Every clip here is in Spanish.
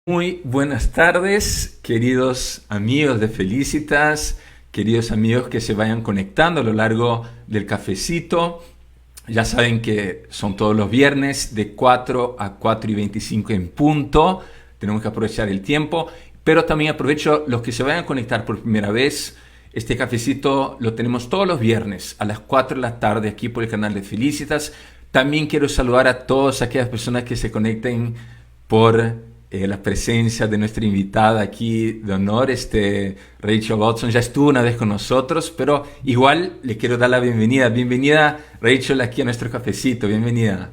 Muy buenas tardes, queridos amigos de Felicitas, queridos amigos que se vayan conectando a lo largo del cafecito. Ya saben que son todos los viernes de 4 a 4:25 en punto. Tenemos que aprovechar el tiempo, pero también aprovecho los que se vayan a conectar por primera vez. Este cafecito lo tenemos todos los viernes a las 4 de la tarde aquí por el canal de Felicitas. También quiero saludar a todas aquellas personas que se conecten por la presencia de nuestra invitada aquí de honor, Rachel Watson. Ya estuvo una vez con nosotros, pero igual le quiero dar la bienvenida. Bienvenida, Rachel, aquí a nuestro cafecito. Bienvenida.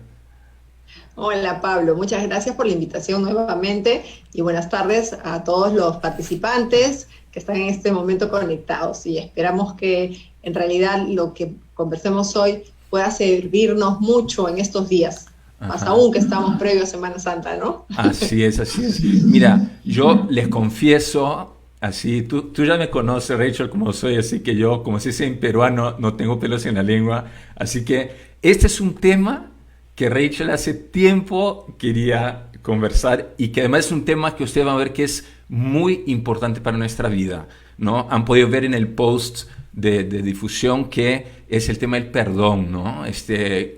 Hola Pablo, muchas gracias por la invitación nuevamente y buenas tardes a todos los participantes que están en este momento conectados, y esperamos que en realidad lo que conversemos hoy pueda servirnos mucho en estos días, más Ajá. aún que estamos previo a Semana Santa, ¿no? Así es, así es. Mira, yo les confieso, así, tú ya me conoces, Rachel, como soy, así que yo, como se dice en peruano, no tengo pelos en la lengua. Así que este es un tema que Rachel hace tiempo quería conversar y que además es un tema que ustedes van a ver que es muy importante para nuestra vida, ¿no? Han podido ver en el post de difusión que es el tema del perdón, ¿no?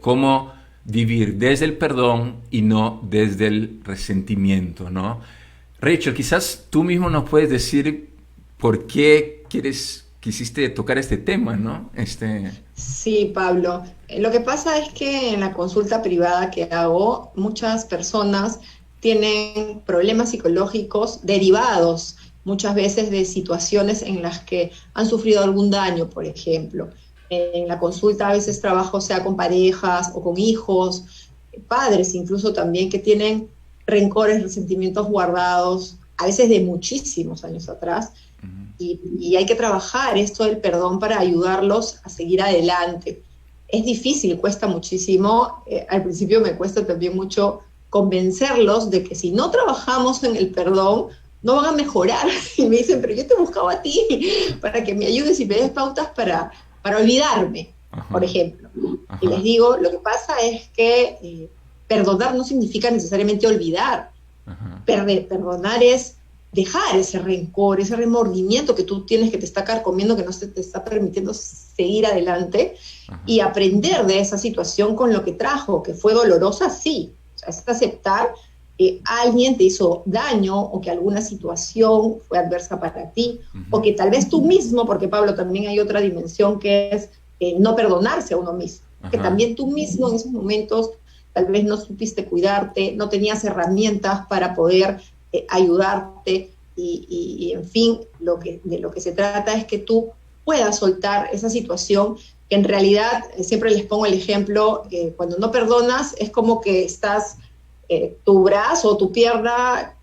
Cómo vivir desde el perdón y no desde el resentimiento, ¿no? Rachel, quizás tú mismo nos puedes decir por qué quisiste tocar este tema, ¿no? Sí, Pablo. Lo que pasa es que en la consulta privada que hago, muchas personas tienen problemas psicológicos derivados muchas veces de situaciones en las que han sufrido algún daño, por ejemplo. En la consulta a veces trabajo sea con parejas o con hijos, padres incluso también que tienen rencores, resentimientos guardados, a veces de muchísimos años atrás, y hay que trabajar esto del perdón para ayudarlos a seguir adelante. Es difícil, cuesta muchísimo. Al principio me cuesta también mucho convencerlos de que si no trabajamos en el perdón, no van a mejorar. Y me dicen, pero yo te buscaba a ti para que me ayudes y me des pautas para olvidarme, por Ajá, ejemplo. Y les ajá, digo, lo que pasa es que perdonar no significa necesariamente olvidar. ajá, Perdonar es dejar ese rencor, ese remordimiento que tú tienes, que te está carcomiendo, que no se te está permitiendo seguir adelante, y ajá, aprender de esa situación con lo que trajo, que fue dolorosa, sí. O sea, es aceptar que alguien te hizo daño o que alguna situación fue adversa para ti, o ujú, que tal vez tú mismo, porque Pablo, también hay otra dimensión que es no perdonarse a uno mismo, que ajá, también tú mismo en esos momentos tal vez no supiste cuidarte, no tenías herramientas para poder ayudarte, y en fin, de lo que se trata es que tú puedas soltar esa situación, que en realidad siempre les pongo el ejemplo, cuando no perdonas es como que estás tu brazo o tu pierna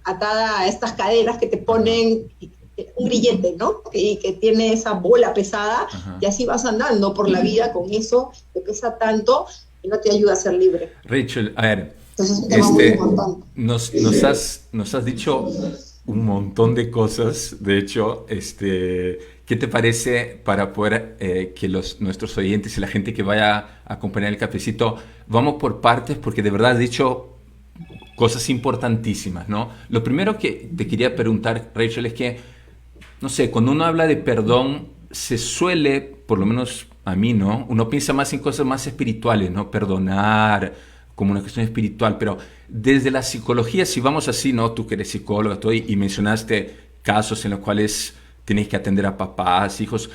atada a estas cadenas que te ajá, ponen un grillete, ¿no? Y que tiene esa bola pesada, y ajá. así vas andando por la vida con eso que pesa tanto y no te ayuda a ser libre. Rachel, a ver, Entonces es un tema muy importante. nos has dicho un montón de cosas. De hecho, ¿qué te parece para poder que nuestros oyentes y la gente que vaya a acompañar el cafecito, vamos por partes porque de verdad has dicho cosas importantísimas, ¿no? Lo primero que te quería preguntar, Rachel, es que no sé, cuando uno habla de perdón, se suele, por lo menos a mí, ¿no? Uno piensa más en cosas más espirituales, ¿no? Perdonar como una cuestión espiritual, pero desde la psicología, si vamos así, ¿no? Tú que eres psicóloga, tú y mencionaste casos en los cuales tenéis que atender a papás, hijos,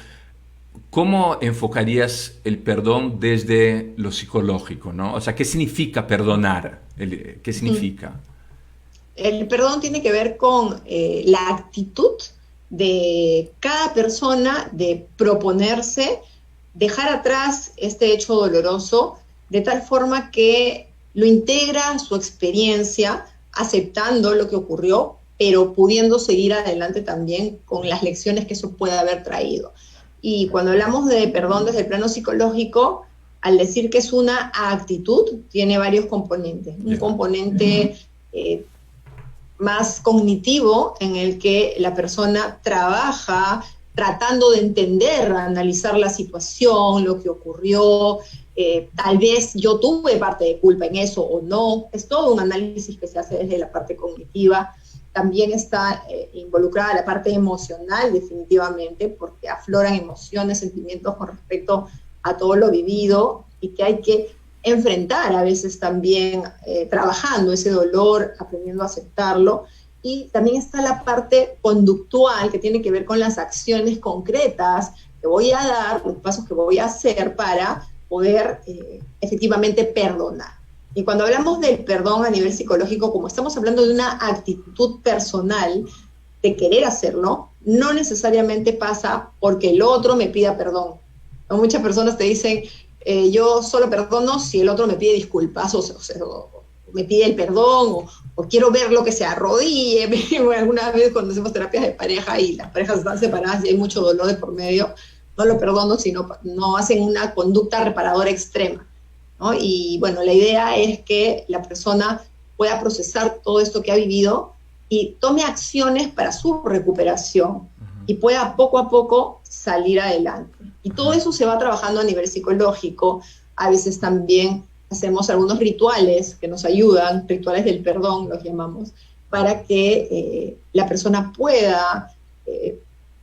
¿cómo enfocarías el perdón desde lo psicológico, ¿no? O sea, ¿qué significa perdonar? ¿Qué significa? El perdón tiene que ver con la actitud de cada persona de proponerse dejar atrás este hecho doloroso, de tal forma que lo integra a su experiencia, aceptando lo que ocurrió, pero pudiendo seguir adelante también con las lecciones que eso puede haber traído. Y cuando hablamos de perdón desde el plano psicológico, al decir que es una actitud, tiene varios componentes. Un Ya. componente más cognitivo, en el que la persona trabaja tratando de entender, analizar la situación, lo que ocurrió, tal vez yo tuve parte de culpa en eso o no. Es todo un análisis que se hace desde la parte cognitiva. También está involucrada la parte emocional, definitivamente, porque afloran emociones, sentimientos con respecto a todo lo vivido y que hay que enfrentar a veces también, trabajando ese dolor, aprendiendo a aceptarlo. Y también está la parte conductual, que tiene que ver con las acciones concretas que voy a dar, los pasos que voy a hacer para poder efectivamente perdonar. Y cuando hablamos del perdón a nivel psicológico, como estamos hablando de una actitud personal de querer hacerlo, no necesariamente pasa porque el otro me pida perdón. Muchas personas te dicen, yo solo perdono si el otro me pide disculpas o me pide el perdón o quiero verlo que se arrodille. Alguna vez cuando hacemos terapias de pareja y las parejas están separadas y hay mucho dolor de por medio, no lo perdono si no hacen una conducta reparadora extrema, ¿no? Y bueno, la idea es que la persona pueda procesar todo esto que ha vivido y tome acciones para su recuperación y pueda poco a poco salir adelante. Y todo eso se va trabajando a nivel psicológico. A veces también hacemos algunos rituales que nos ayudan, rituales del perdón los llamamos, para que la persona pueda...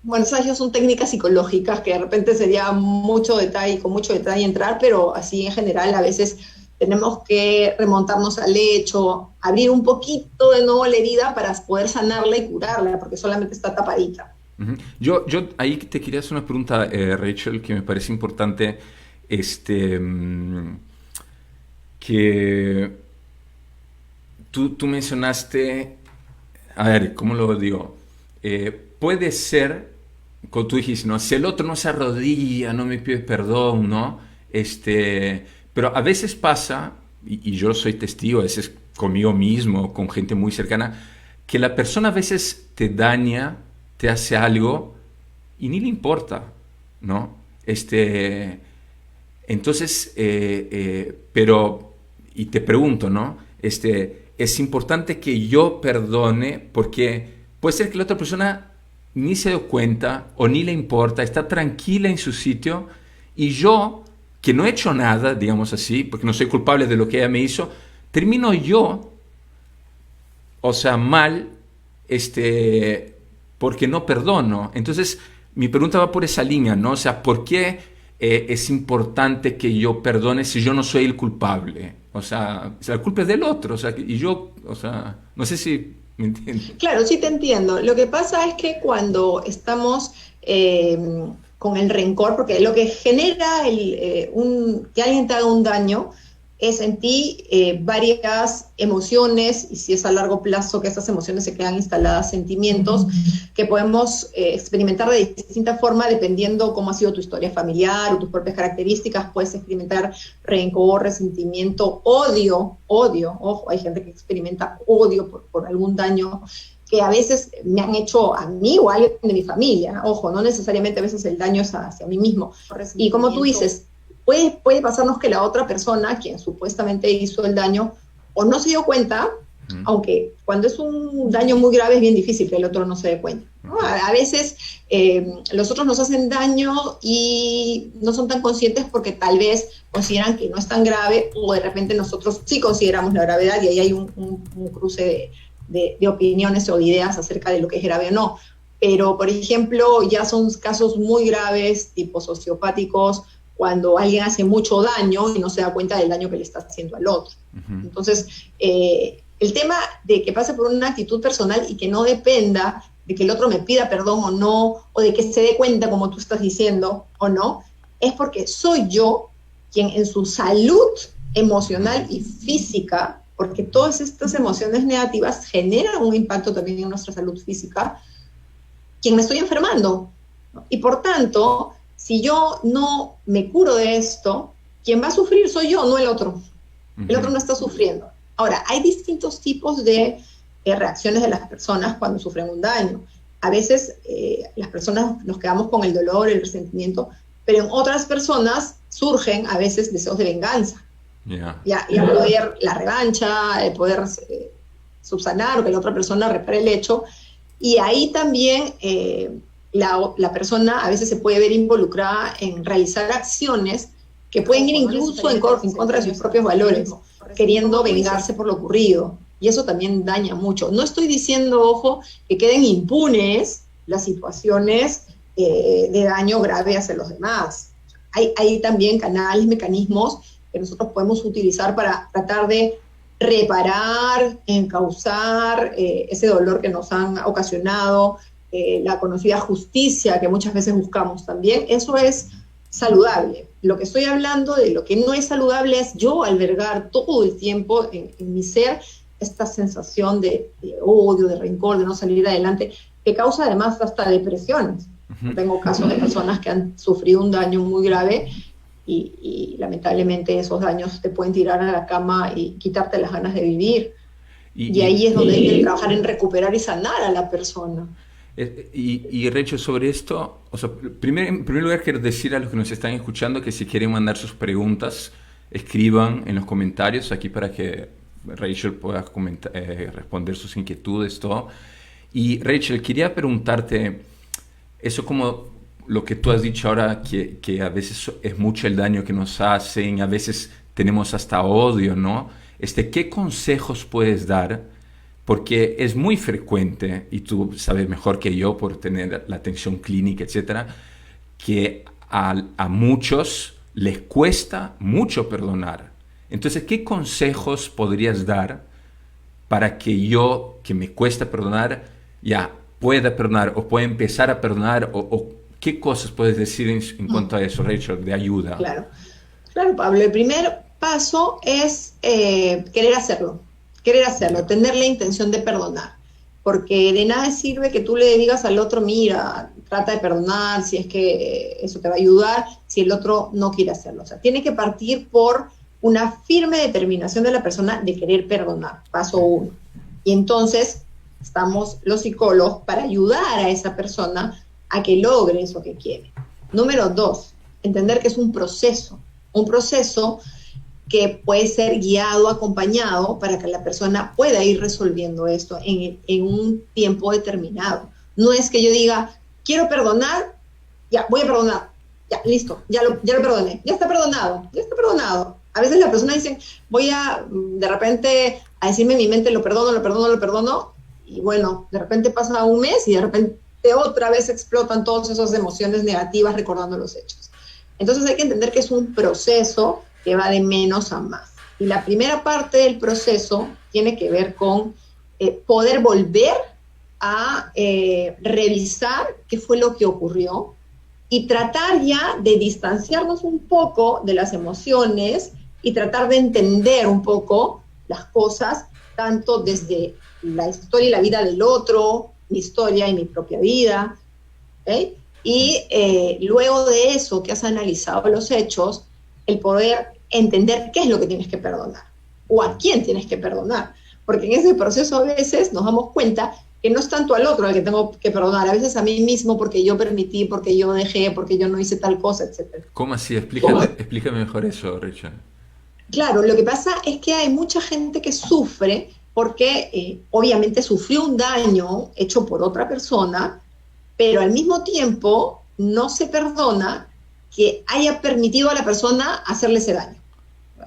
bueno, esas son técnicas psicológicas que de repente sería mucho detalle, con mucho detalle entrar, pero así en general a veces tenemos que remontarnos al hecho, abrir un poquito de nuevo la herida para poder sanarla y curarla, porque solamente está tapadita. Yo ahí te quería hacer una pregunta, Rachel, que me parece importante, que tú mencionaste, a ver, ¿cómo lo digo? Puede ser, como tú dijiste, ¿no? Si el otro no se arrodilla, no me pide perdón, ¿no? Pero a veces pasa, y yo soy testigo, a veces conmigo mismo, con gente muy cercana, que la persona a veces te daña, te hace algo y ni le importa, ¿no? Entonces, pero, y te pregunto, ¿no? Es importante que yo perdone porque puede ser que la otra persona ni se dio cuenta o ni le importa, está tranquila en su sitio y yo, que no he hecho nada, digamos así, porque no soy culpable de lo que ella me hizo, termino yo, o sea, mal, porque no perdono. Entonces, mi pregunta va por esa línea, ¿no? O sea, ¿por qué es importante que yo perdone si yo no soy el culpable? O sea, la culpa es del otro, o sea, y yo, o sea, no sé si me entiendes. Claro, sí te entiendo. Lo que pasa es que cuando estamos con el rencor, porque lo que genera que alguien te haga un daño es en ti varias emociones, y si es a largo plazo que esas emociones se quedan instaladas, sentimientos que podemos experimentar de distinta forma dependiendo cómo ha sido tu historia familiar o tus propias características. Puedes experimentar rencor, resentimiento, odio, ojo, hay gente que experimenta odio por algún daño que a veces me han hecho a mí o a alguien de mi familia. Ojo, no necesariamente a veces el daño es hacia mí mismo. Y como tú dices, puede pasarnos que la otra persona, quien supuestamente hizo el daño, o no se dio cuenta, aunque cuando es un daño muy grave es bien difícil que el otro no se dé cuenta, ¿no? A veces los otros nos hacen daño y no son tan conscientes porque tal vez consideran que no es tan grave, o de repente nosotros sí consideramos la gravedad y ahí hay un cruce de opiniones o de ideas acerca de lo que es grave o no. Pero, por ejemplo, ya son casos muy graves, tipo sociopáticos, cuando alguien hace mucho daño y no se da cuenta del daño que le está haciendo al otro. Entonces, el tema de que pase por una actitud personal y que no dependa de que el otro me pida perdón o no, o de que se dé cuenta, como tú estás diciendo, o no, es porque soy yo quien en su salud emocional y física, porque todas estas emociones negativas generan un impacto también en nuestra salud física, quien me estoy enfermando, ¿no? Y por tanto, si yo no me curo de esto, quien va a sufrir soy yo, no el otro. El otro no está sufriendo. Ahora, hay distintos tipos de reacciones de las personas cuando sufren un daño. A veces las personas nos quedamos con el dolor, el resentimiento, pero en otras personas surgen a veces deseos de venganza. Y a poder la revancha, poder subsanar o que la otra persona repare el hecho. Y ahí también la persona a veces se puede ver involucrada en realizar acciones que pueden ir incluso en contra de sus propios valores, queriendo vengarse por lo ocurrido. Y eso también daña mucho. No estoy diciendo, ojo, que queden impunes las situaciones de daño grave hacia los demás. Hay también canales, mecanismos que nosotros podemos utilizar para tratar de reparar, encauzar ese dolor que nos han ocasionado, la conocida justicia que muchas veces buscamos también. Eso es saludable. Lo que estoy hablando de lo que no es saludable es yo albergar todo el tiempo en mi ser esta sensación de odio, de rencor, de no salir adelante, que causa además hasta depresiones. Tengo casos de personas que han sufrido un daño muy grave y lamentablemente esos daños te pueden tirar a la cama y quitarte las ganas de vivir. Y ahí es donde hay que trabajar en recuperar y sanar a la persona. Y Rachel, sobre esto, o sea, en primer lugar quiero decir a los que nos están escuchando que si quieren mandar sus preguntas, escriban en los comentarios aquí para que Rachel pueda responder sus inquietudes, todo. Y Rachel, quería preguntarte, eso como lo que tú has dicho ahora, que a veces es mucho el daño que nos hacen, a veces tenemos hasta odio, ¿no? ¿Qué consejos puedes dar? Porque es muy frecuente, y tú sabes mejor que yo por tener la atención clínica, etcétera, que a muchos les cuesta mucho perdonar. Entonces, ¿qué consejos podrías dar para que yo, que me cuesta perdonar, ya pueda perdonar o pueda empezar a perdonar? ¿O qué cosas puedes decir en cuanto a eso, Rachel, de ayuda? Claro, Pablo. El primer paso es querer hacerlo, tener la intención de perdonar, porque de nada sirve que tú le digas al otro, mira, trata de perdonar, si es que eso te va a ayudar, si el otro no quiere hacerlo. O sea, tiene que partir por una firme determinación de la persona de querer perdonar, paso 1. Y entonces estamos los psicólogos para ayudar a esa persona a que logre eso que quiere. Número 2, entender que es un proceso que puede ser guiado, acompañado, para que la persona pueda ir resolviendo esto en un tiempo determinado. No es que yo diga, quiero perdonar, ya, voy a perdonar, ya, listo, ya lo perdoné, ya está perdonado. A veces la persona dice, voy a, de repente, a decirme en mi mente, lo perdono, y bueno, de repente pasa un mes y de repente otra vez explotan todas esas emociones negativas recordando los hechos. Entonces hay que entender que es un proceso que va de menos a más. Y la primera parte del proceso tiene que ver con poder volver a revisar qué fue lo que ocurrió y tratar ya de distanciarnos un poco de las emociones y tratar de entender un poco las cosas, tanto desde la historia y la vida del otro, mi historia y mi propia vida, ¿okay? Y luego de eso que has analizado los hechos, el poder entender qué es lo que tienes que perdonar o a quién tienes que perdonar, porque en ese proceso a veces nos damos cuenta que no es tanto al otro al que tengo que perdonar, a veces a mí mismo porque yo permití, porque yo dejé, porque yo no hice tal cosa, etc. ¿Cómo así? Explícame mejor eso, Richard. Claro, lo que pasa es que hay mucha gente que sufre porque obviamente sufrió un daño hecho por otra persona, pero al mismo tiempo no se perdona que haya permitido a la persona hacerle ese daño.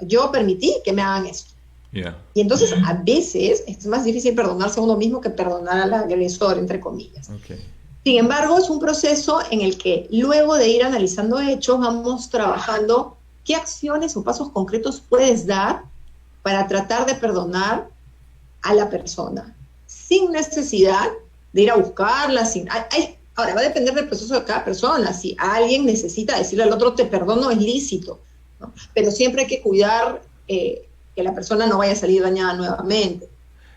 Yo permití que me hagan esto. Yeah. Y entonces a veces es más difícil perdonarse a uno mismo que perdonar al agresor, entre comillas. Okay. Sin embargo, es un proceso en el que luego de ir analizando hechos, vamos trabajando qué acciones o pasos concretos puedes dar para tratar de perdonar a la persona, sin necesidad de ir a buscarla. Ahora, va a depender del proceso de cada persona. Si alguien necesita decirle al otro, te perdono, es lícito, ¿no? Pero siempre hay que cuidar que la persona no vaya a salir dañada nuevamente.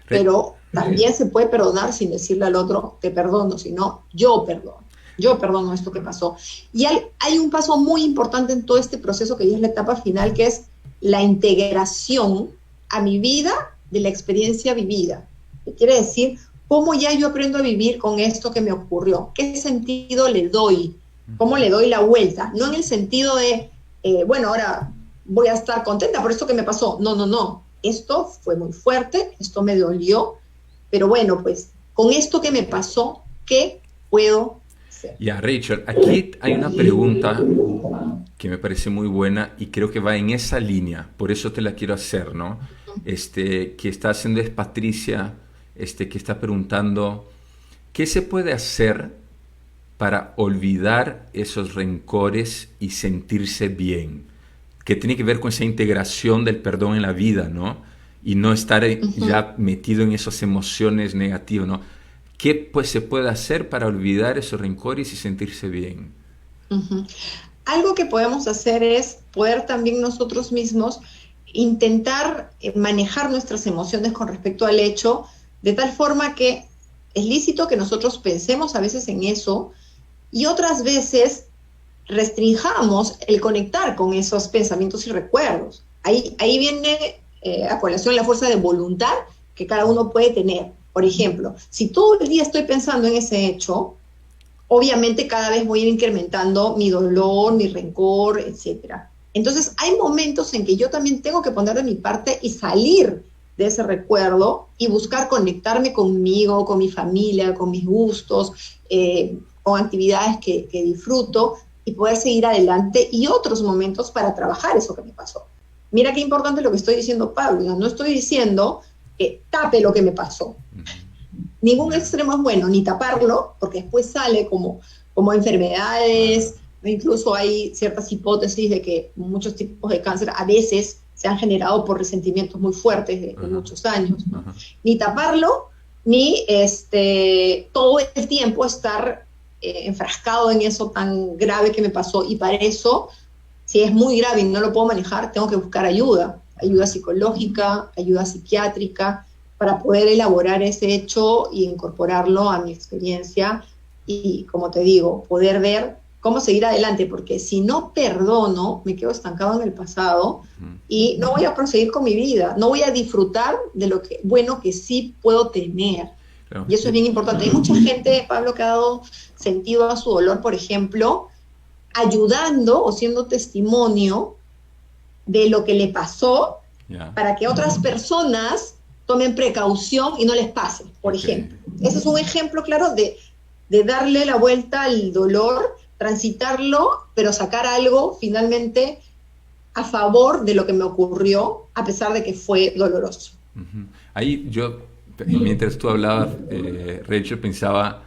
Pero también se puede perdonar sin decirle al otro, te perdono, sino yo perdono esto que pasó. Y hay un paso muy importante en todo este proceso, que ya es la etapa final, que es la integración a mi vida de la experiencia vivida. ¿Qué quiere decir? ¿Cómo ya yo aprendo a vivir con esto que me ocurrió? ¿Qué sentido le doy? ¿Cómo le doy la vuelta? No en el sentido de, bueno, ahora voy a estar contenta por esto que me pasó. No. Esto fue muy fuerte, esto me dolió, pero bueno, pues con esto que me pasó, ¿qué puedo Sí. Ya, Rachel, aquí hay una pregunta que me parece muy buena y creo que va en esa línea, por eso te la quiero hacer, ¿no? Que está haciendo es Patricia, que está preguntando, ¿qué se puede hacer para olvidar esos rencores y sentirse bien? Que tiene que ver con esa integración del perdón en la vida, ¿no? Y no estar Ujú, ya metido en esas emociones negativas, ¿no? ¿Qué pues se puede hacer para olvidar esos rencores y sentirse bien? ujú. Algo que podemos hacer es poder también nosotros mismos intentar manejar nuestras emociones con respecto al hecho, de tal forma que es lícito que nosotros pensemos a veces en eso y otras veces restringamos el conectar con esos pensamientos y recuerdos. Ahí viene a colación la fuerza de voluntad que cada uno puede tener. Por ejemplo, si todo el día estoy pensando en ese hecho, obviamente cada vez voy a ir incrementando mi dolor, mi rencor, etcétera. Entonces, hay momentos en que yo también tengo que poner de mi parte y salir de ese recuerdo y buscar conectarme conmigo, con mi familia, con mis gustos, con actividades que disfruto y poder seguir adelante y otros momentos para trabajar eso que me pasó. Mira qué importante lo que estoy diciendo, Pablo. No estoy diciendo que tape lo que me pasó. Ningún Ya. extremo es bueno, ni taparlo, porque después sale como enfermedades, incluso hay ciertas hipótesis de que muchos tipos de cáncer a veces se han generado por resentimientos muy fuertes de Ajá, muchos años, ¿no? ajá. Ni taparlo, ni todo el tiempo estar enfrascado en eso tan grave que me pasó. Y para eso, si es muy grave y no lo puedo manejar, tengo que buscar ayuda, ayuda psicológica, ayuda psiquiátrica, para poder elaborar ese hecho y incorporarlo a mi experiencia y, como te digo, poder ver cómo seguir adelante, porque si no perdono, me quedo estancado en el pasado y no voy a proseguir con mi vida, no voy a disfrutar de lo que bueno que sí puedo tener. Claro. Y eso es bien importante. Hay mucha gente, Pablo, que ha dado sentido a su dolor, por ejemplo, ayudando o siendo testimonio de lo que le pasó Ya, para que otras personas tomen precaución y no les pase, por ok. ejemplo. Ese es un ejemplo claro de darle la vuelta al dolor, transitarlo, pero sacar algo finalmente a favor de lo que me ocurrió, a pesar de que fue doloroso. Ujú. Ahí yo, mientras tú hablabas, Rachel, pensaba,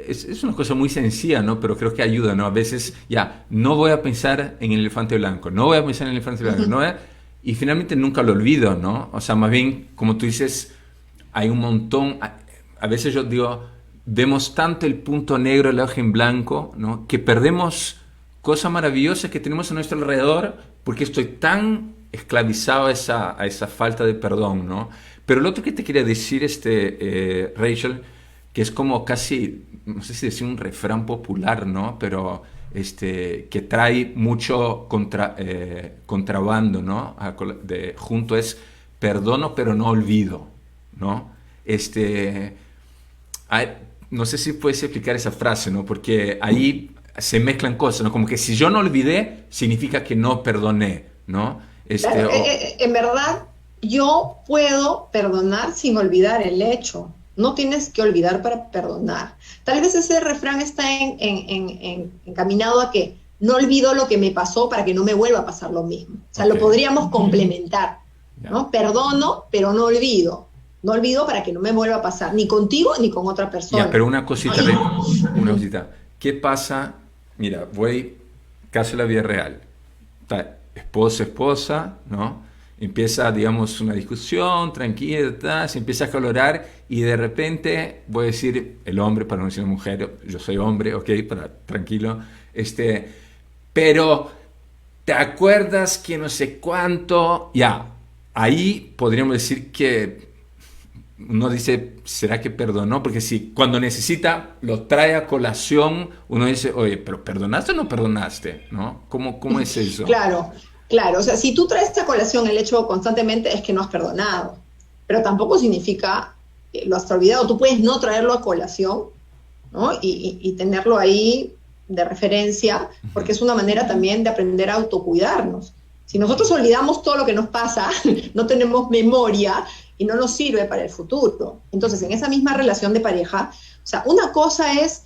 es una cosa muy sencilla, ¿no? Pero creo que ayuda, ¿no? A veces, ya, no voy a pensar en el elefante blanco, no voy a pensar en el elefante Uh blanco, no -huh. voy a- y finalmente nunca lo olvido, ¿no? O sea, más bien, como tú dices, hay un montón, a veces yo digo, vemos tanto el punto negro, el hoja en blanco, ¿no? Que perdemos cosas maravillosas que tenemos a nuestro alrededor porque estoy tan esclavizado a esa falta de perdón, ¿no? Pero lo otro que te quería decir, Rachel, que es como casi, no sé si decir un refrán popular, ¿no? Pero que trae mucho contrabando, ¿no? Junto es perdono pero no olvido, ¿no? Este, hay- no sé si puedes explicar esa frase, ¿no? Porque ahí se mezclan cosas, ¿no? Como que si yo no olvidé, significa que no perdoné, ¿no? Claro, en verdad, yo puedo perdonar sin olvidar el hecho. No tienes que olvidar para perdonar. Tal vez ese refrán está encaminado a que no olvido lo que me pasó para que no me vuelva a pasar lo mismo. O sea, Ok, lo podríamos complementar, ya. ¿no? Perdono, pero no olvido. No olvido para que no me vuelva a pasar, ni contigo ni con otra Ya, persona. pero una cosita. ¿Qué pasa? Mira, voy caso de la vida real. Está esposo, esposa, ¿no? Empieza, digamos, una discusión, tranquila, se empieza a colorar y de repente, voy a decir el hombre para no decir mujer, yo soy hombre, ok, para tranquilo, pero ¿te acuerdas que no sé cuánto? Ya, ahí podríamos decir que uno dice, ¿será que perdonó? Porque si cuando necesita lo trae a colación, uno dice, oye, pero ¿perdonaste o no perdonaste? ¿No? ¿Cómo es eso? Claro, claro. O sea, si tú traes a colación el hecho constantemente es que no has perdonado, pero tampoco significa que lo has olvidado. Tú puedes no traerlo a colación, ¿no? Y tenerlo ahí de referencia, porque es una manera también de aprender a autocuidarnos. Si nosotros olvidamos todo lo que nos pasa, no tenemos memoria y no nos sirve para el futuro. Entonces, en esa misma relación de pareja, o sea, una cosa es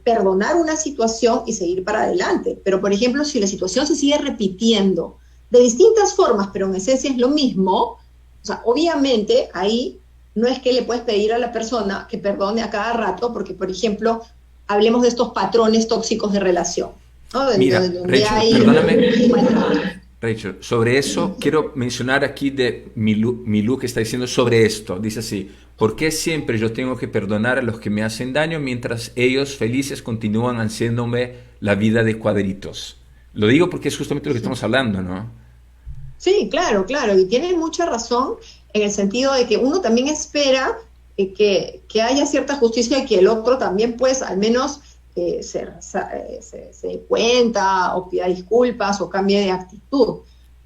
perdonar una situación y seguir para adelante. Pero, por ejemplo, si la situación se sigue repitiendo de distintas formas, pero en esencia es lo mismo, o sea, obviamente ahí no es que le puedes pedir a la persona que perdone a cada rato, porque, por ejemplo, hablemos de estos patrones tóxicos de relación, ¿no? Mira, Donde Rachel, hay perdóname. maltrato. Rachel, sobre eso quiero mencionar aquí de Milú que está diciendo sobre esto. Dice así, ¿por qué siempre yo tengo que perdonar a los que me hacen daño mientras ellos felices continúan haciéndome la vida de cuadritos? Lo digo porque es justamente lo que estamos hablando, ¿no? Sí, claro, claro, y tiene mucha razón en el sentido de que uno también espera que haya cierta justicia y que el otro también, pues, al menos se dé cuenta o pida disculpas o cambie de actitud.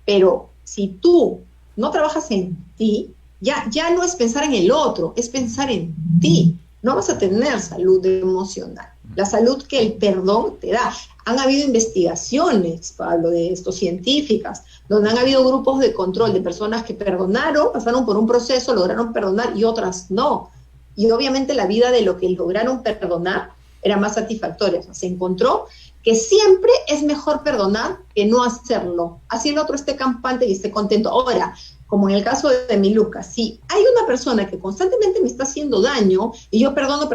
Pero si tú no trabajas en ti, ya no es pensar en el otro, es pensar en ti. No vas a tener salud emocional, la salud que el perdón te da. Han habido investigaciones, Pablo, de esto, científicas, donde han habido grupos de control de personas que perdonaron, pasaron por un proceso, lograron perdonar y otras no. Y obviamente la vida de lo que lograron perdonar era más satisfactoria. O sea, se encontró que siempre es mejor perdonar que no hacerlo. Así el otro esté campante y esté contento. Ahora, como en el caso de mi Lucas, si hay una persona que constantemente me está haciendo daño y yo perdono,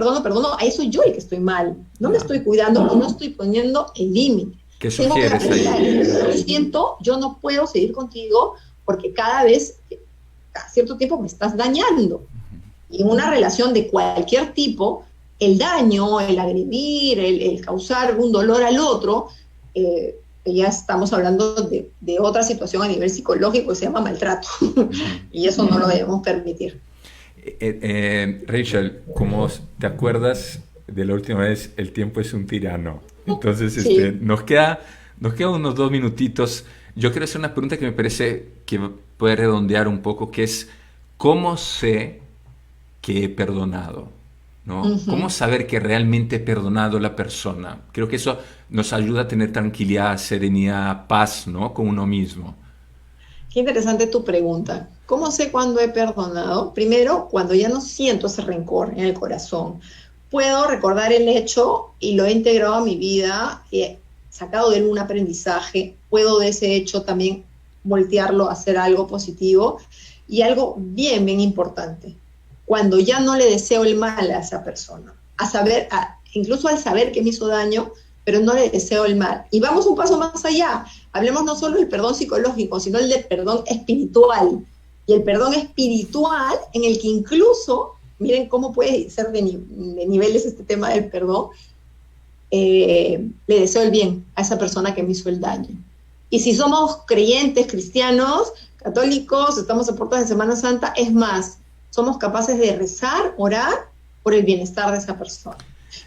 a eso soy yo el que estoy mal. No me estoy cuidando y no estoy poniendo el límite. ¿Qué Tengo que sugieres aprender, ahí? lo siento, yo no puedo seguir contigo porque cada cierto tiempo me estás dañando. Y en una relación de cualquier tipo, el daño, el agredir, el causar un dolor al otro, ya estamos hablando de otra situación a nivel psicológico que se llama maltrato. Y eso no lo debemos permitir. Rachel, como te acuerdas de la última vez, el tiempo es un tirano. Entonces, Sí. nos quedan unos 2 minutitos. Yo quiero hacer una pregunta que me parece que puede redondear un poco, que es, ¿cómo sé que he perdonado? ¿No? ¿Cómo Ujú. saber que realmente he perdonado a la persona? Creo que eso nos ayuda a tener tranquilidad, serenidad, paz, ¿no? Con uno mismo. Qué interesante tu pregunta. ¿Cómo sé cuándo he perdonado? Primero, cuando ya no siento ese rencor en el corazón. Puedo recordar el hecho y lo he integrado a mi vida, he sacado de él un aprendizaje. Puedo de ese hecho también voltearlo a hacer algo positivo. Y algo bien, bien importante, cuando ya no le deseo el mal a esa persona, incluso al saber que me hizo daño, pero no le deseo el mal. Y vamos un paso más allá. Hablemos no solo del perdón psicológico, sino el de perdón espiritual. Y el perdón espiritual en el que incluso, miren cómo puede ser de niveles este tema del perdón, le deseo el bien a esa persona que me hizo el daño. Y si somos creyentes, cristianos, católicos, estamos a puertas de Semana Santa, es más, somos capaces de rezar, orar por el bienestar de esa persona.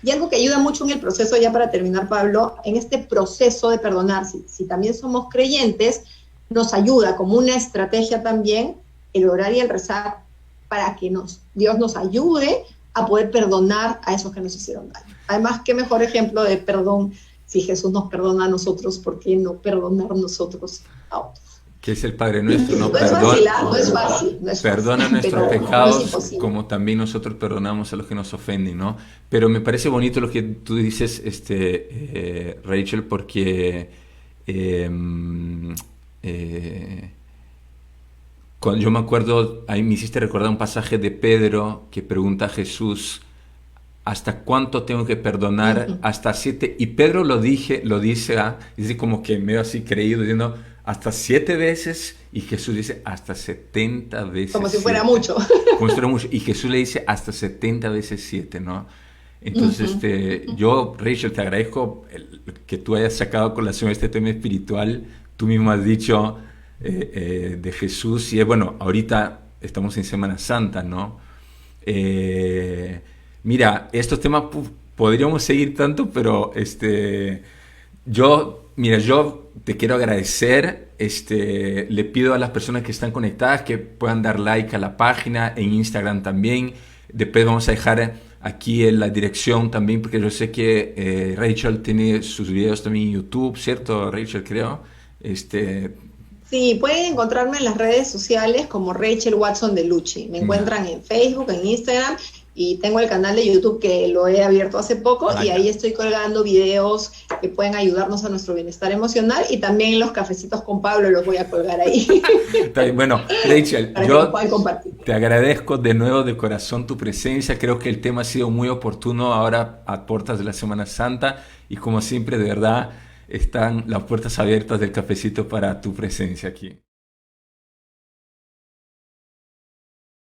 Y algo que ayuda mucho en el proceso, ya para terminar, Pablo, en este proceso de perdonar, si también somos creyentes, nos ayuda como una estrategia también el orar y el rezar para que Dios nos ayude a poder perdonar a esos que nos hicieron daño. Además, qué mejor ejemplo de perdón si Jesús nos perdona a nosotros, ¿por qué no perdonar nosotros a otros? Que es el Padre nuestro, ¿no? No es fácil, ¿eh? No es fácil, no es Perdona fácil, nuestros pero no es pecados imposible. como también nosotros perdonamos a los que nos ofenden, ¿no? Pero me parece bonito lo que tú dices, Rachel, porque eh, eh, cuando yo me acuerdo, ahí me hiciste recordar un pasaje de Pedro que pregunta a Jesús, ¿hasta cuánto tengo que perdonar? Uh-huh. Hasta 7. Y Pedro dice como que medio así creído, diciendo, hasta 7 veces. Y Jesús dice, hasta 70 Como veces si fuera 7. mucho. Como si fuera mucho. Y Jesús le dice, hasta 70 veces 7, ¿no? Entonces, Uh-huh. yo, Rachel, te agradezco que tú hayas sacado a colación este tema espiritual. Tú mismo has dicho de Jesús. Y bueno, ahorita estamos en Semana Santa, ¿no? Mira, estos temas podríamos seguir tanto, pero yo te quiero agradecer. Le pido a las personas que están conectadas que puedan dar like a la página, en Instagram también. Después vamos a dejar aquí en la dirección también, porque yo sé que Rachel tiene sus videos también en YouTube, ¿cierto, Rachel? Creo. Este, Sí, pueden encontrarme en las redes sociales como Rachel Watson de Lucci. Me ya. encuentran en Facebook, en Instagram y tengo el canal de YouTube que lo he abierto hace poco y Ya. ahí estoy colgando videos que pueden ayudarnos a nuestro bienestar emocional y también los cafecitos con Pablo los voy a colgar ahí Está bien. Bueno, Rachel, para que los yo puedan compartir. te agradezco de nuevo de corazón tu presencia. Creo que el tema ha sido muy oportuno ahora a puertas de la Semana Santa y como siempre, de verdad, están las puertas abiertas del cafecito para tu presencia aquí.